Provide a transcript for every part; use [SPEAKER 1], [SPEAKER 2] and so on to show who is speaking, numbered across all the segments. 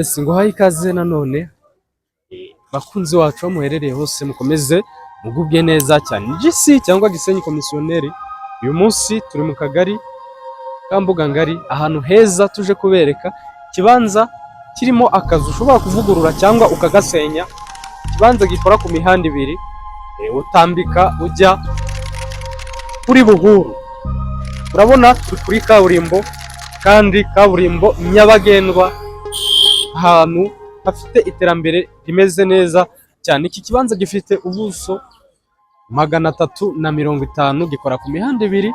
[SPEAKER 1] Ese ngo hayi ikaze nanone bakunzi wacu muherereye hose mukomeze mugubwe neza cyane. GC cyangwa Gisenyi komisiyoneri, uyu munsi turi mu kagari ka Mbuga Ngari, ahantu heza tuje kubereka kibanza kirimo akazu ushobora kuvugurura cyangwa ukagasenya. Kibanza gikora ku mihanda ibiri, utambika ujya kuri Buhuru. Urabona turi kuri kaburimbo, kandi kaburimbo nyabagendwa, ahantu hafite iterambere rimeze neza cyane. Iki kibanza gifite ubuso 350, gikora ku mihanda ibiri.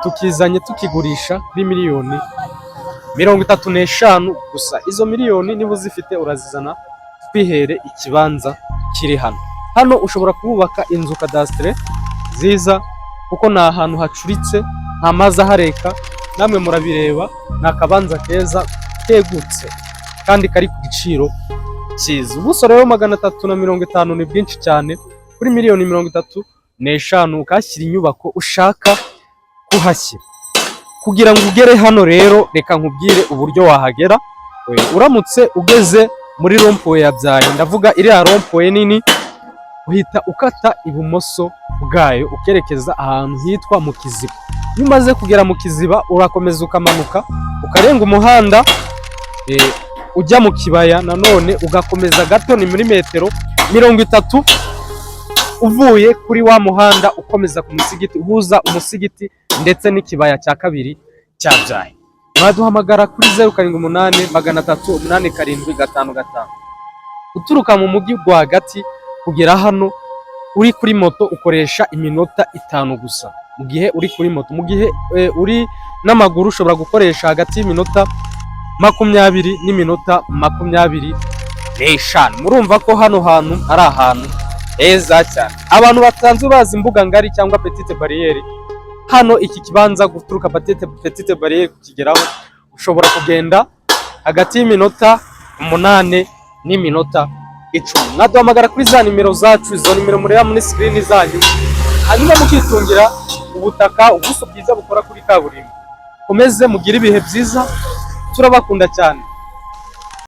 [SPEAKER 1] Tukizanye tukigurisha kuri miliyoni 35 gusa. Izo miliyoni niba uzifite urazizana twihere ikibanza kiri hano. Hano ushobora kubaka inzu kadastre ziza, kuko ni ahantu hacuritse, nta mazi ahareka, namwe murabireba. Ni akabanza keza kegutse kandi kari ku giciro cyiza. Ubuso rero 350 ni bwinshi cyane. Kuri miliyoni 35 ukashyira inyubako ushaka kuhashyira. Kugira ngo ugere hano rero, reka nkubwire uburyo wahagera. Uramutse ugeze muri rompowe ya Byahi, ndavuga iriya rompowe nini, uhita ukata ibumoso bwayo ukerekeza ahantu hitwa mu Kiziba. Iyo umaze kugera mu Kiziba urakomeza ukamanuka ukarenga umuhanda ujya mu kibaya, nanone ugakomeza gato, ni muri metero 30 uvuye kuri wa muhanda ukomeza ku musigiti, uhuza umusigiti ndetse n'ikibaya cya kabiri cya Byahi. Mwaduhamagara kuri 078 308 755. Uturuka mu mujyi rwagati kugera hano uri kuri moto ukoresha iminota 5 gusa. Mu gihe uri kuri moto, mu gihe uri n'amaguru ushobora gukoresha hagati y'iminota 20 n'iminota 25. Murumva ko hano hantu ari ahantu heza cyane. Abantu batanzwe bazi Mbuga Ngari cyangwa Petite Barriere, hano iki kibanza guturuka Petite Barriere kukigeraho ushobora kugenda hagati y'iminota 8 n'iminota 10. Naduhamagara kuri za nimero zacu, izo nimero mureba muri screen zanyu, hanyuma mukitungira ubutaka, ubuso bwiza bukora kuri kaburimbo. Komeze mugire ibihe byiza, turabakunda cyane.